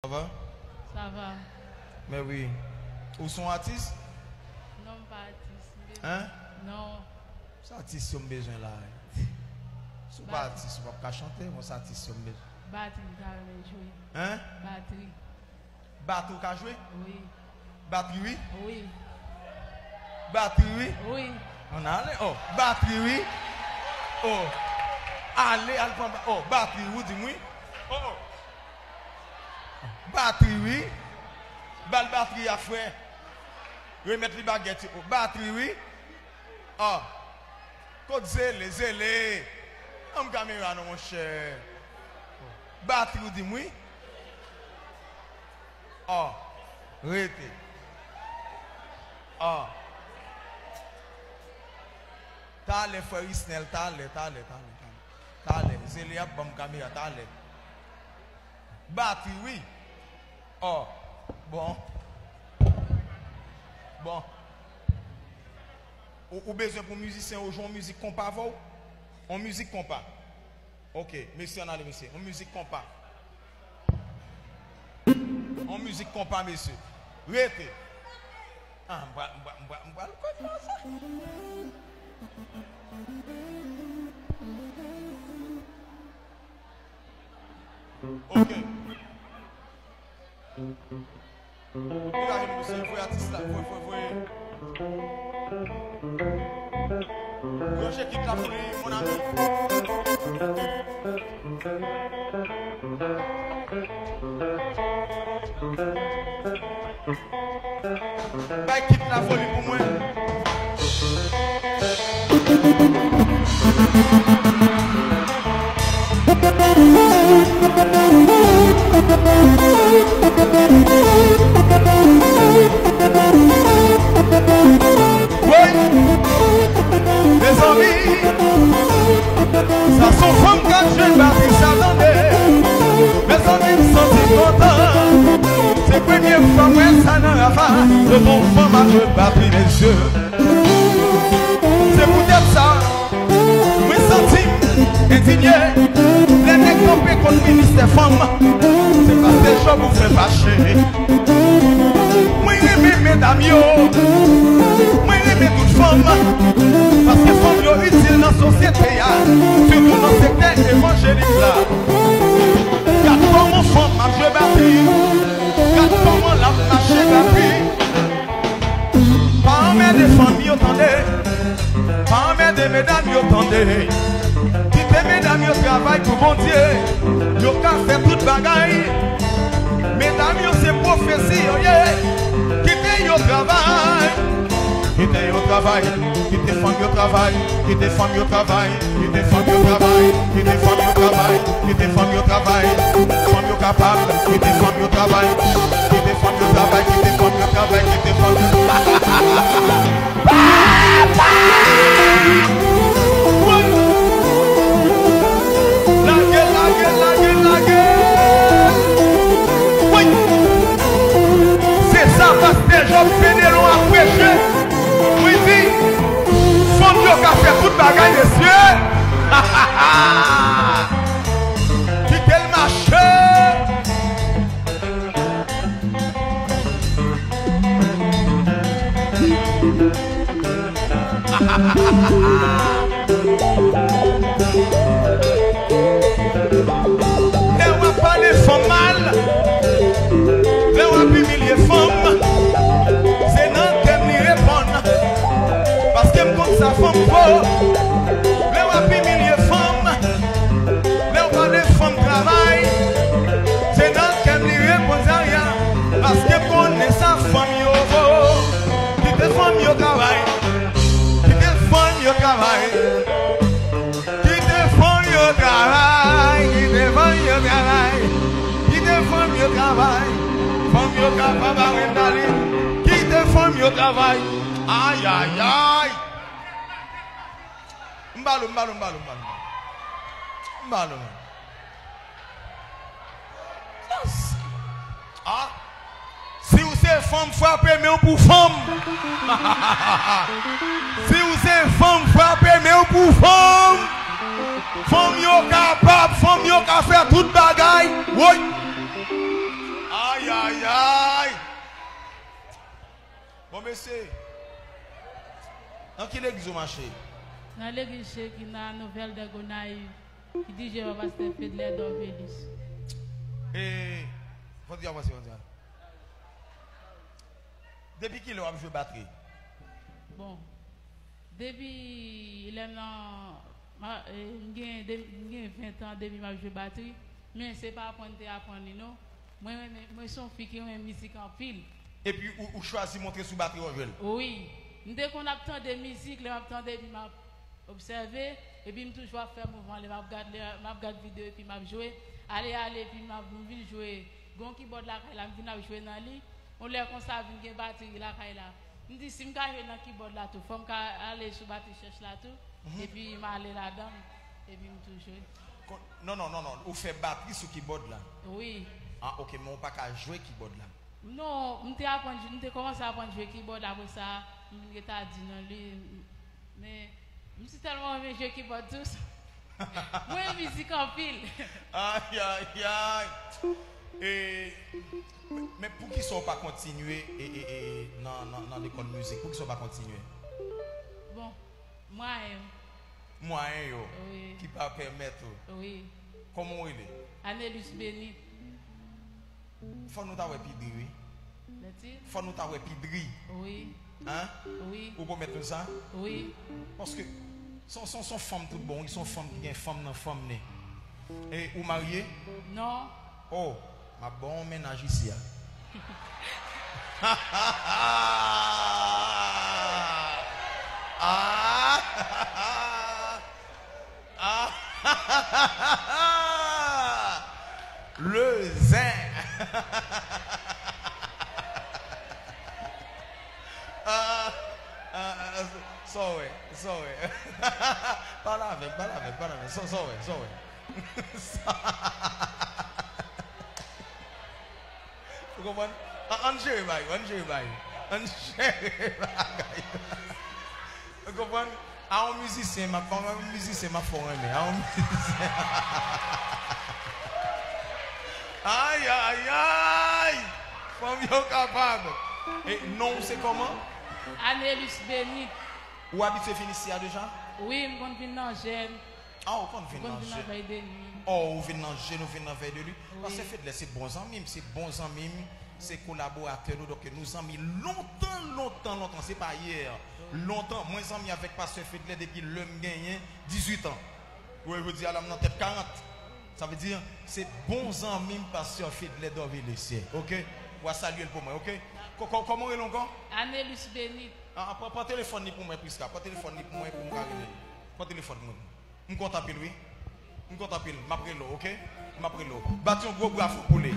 Ça va? Ça va. Mais oui. Où sont artistes? Non, pas artiste. Hein? Non. C'est artiste qui ont besoin là. Si vous pas artiste, vous ne pouvez pas chanter, mais c'est artiste qui ont besoin. Batterie, t'as joué. Hein? Batterie. Batterie qu'a joué? Oui. Batterie oui? Oui. Batterie oui? Oui. On a allé? Oh, batterie oui? Oh. Allez, allez, oh, batterie oui, dis-moi. Oh, oh. Batterie oui? Bal batterie à frère. Remettre les baguettes. Oh, batterie oui? Oh. Côte zélé, zélé. On caméra, non, mon cher. Batterie, dis-moi. Oh. Rete. Oh. T'as les frères Isnel, t'as les. Zélé a bon caméra, t'as les. Batterie, oui. Oh. Bon. Bon. Ou besoin pour musicien ou jouer en musique compas, vous? En musique compas. Ok, monsieur, on a les messieurs. En musique compas. En musique compas, monsieur. Rete. Ah, ok. Regardez, monsieur, vous artiste là. Roger qui t'a fait mon ami. Bah, quitte la folie pour moi. Mes amis, ça sont femmes quand je bâtis ça dans mes amis me sont contents. C'est la première fois que ça n'a pas de ton femme à je bâtis les yeux. C'est pour dire ça, je me sens indigné. Les nègres campés contre le ministre des femmes, c'est parce que les gens vous font fâcher. Moi j'aime mesdames, moi j'aime toutes femmes. Parce que les femmes sont utiles dans la société, surtout dans le secteur évangélique là. Regarde comment femme a joué bâti, regarde comment la marché bâti. Pas en des femmes, attendez, pas en des mesdames, attendez. Quittez mesdames, yo travail pour bon Dieu, yo ka fait toute bagaille. Mesdames, yo c'est prophétie, quittez yo travail. Quittez au travail, quittez femme au travail, quittez femme au travail, quittez femme au travail, quittez femme au travail, quittez femme au travail, femme au capable, quittez femme au travail, quittez femme au travail, quittez femme au travail, quittez femme au travail. Oui, c'est ça parce que les gens finiront à prêcher. Oui, dit, fond de qu'a fait toute bagaille, messieurs. Quittez le marché. Et on va parler femmes mal. Et on va humilier femmes. C'est non qu'elle n'y répondre. Parce que comme ça femme beau. Et on va humilier femmes. Et on va parler femmes travail. C'est non qu'elle n'y répond à rien. Parce que connaît sa femme yo beau. Qui te femme yo travail. Qui te femme yo travail. Qui te femme yo travail. Qui te femme yo travail. Qui te femme yo travail. Femme yo capable qui te femme yo travail. Aïe aïe aïe. Mbalo. Ah. Si vous êtes femme, frappez mais pour femme. Si vous êtes femme, frappez mais pour femme. Femme yo capable, femme yo ka faire toute bagaille. Oui. Aïe, aïe, aïe. Bon, monsieur. Dans quelle église vous marchez? Dans l'église qui est dans la nouvelle de Gonaïve, qui dit que je vais passer Fidèle d'Orvélis. Et. Faut dire, voici, depuis qu'il a joué batterie? Bon. Depuis il est dans. J'ai 20 ans depuis que je joue batterie. Mais ce n'est pas apprendre à apprendre, non. Moi, je suis une fille qui aime musique en pile. Et puis, vous choisissez de montrer sous batterie en jeu? Oui. Dès qu'on a tant de musique, je m'attendais, puis je observé, et puis je toujours faire mouvement, je regarde vidéo, et puis je joue. Aller, puis je vais jouer. Gon keyboard là, je viens jouer dans lui. On l'a comme ça, je viens batterie là, je dis si je vais jouer dans le keyboard là, tout, faut aller sur batterie cherche là tout, et puis je vais aller là-dedans, et puis je jouer. Non, vous faites batterie sur keyboard là? Oui. Ah, ok, mais on ne peut pas jouer keyboard là? Non, je commencé à apprendre à jouer keyboard après ça, je dit dans lui, mais je suis tellement aimé jouer keyboard tous. Moi, musique en pile. Aïe, aïe, aïe. Mais pour qu'ils ne soient pas continuer dans l'école de musique, pour qu'ils ne soient pas continuer? Bon, moi, oui. Qui peut permettre? Oui. Comment il est? Annelus Béni. Faut nous t'avoir pidri, oui. Faut nous t'avoir pidri. Oui. Hein? Oui. Ou pour mettre ça? Oui. Parce que sont femmes tout bon, ils sont femmes qui ont femme dans femme né. Et ou marié? Non. Oh, ma bon ménage ici. Le zin. Sorry. Pas la avec. Sorry. Vous comprenez? Vous comprenez? Un musicien, ma forme. Aïe. Femme capable. Et non, c'est comment? Annelus Béni. Où habite Félicia déjà? Oui, je viens dans Gênes. Ah, on vient dans Gênes. Oh, on vient dans Gênes, on vient dans veille de lui. Parce que c'est bons amis, c'est collaborateurs, donc nous amis longtemps, c'est pas hier. Longtemps, moi amis avec Pasteur Fedler depuis l'homme gagné 18 ans. Oui, je veux dire, à la tête 40. Ça veut dire, c'est bons amis Pasteur Fedler d'Orvélis. Ok? On va saluer pour moi, ok? Comment est-ce encore? Annelus Béni. Ah, pas téléphone pour moi, Prisca. Pas téléphone pour moi, pour me garder. Pas téléphone pour moi. Je compte appeler, oui. Je compte appeler. Je m'appelle, ok? Je m'appelle. Bâti un gros bravo pour lui.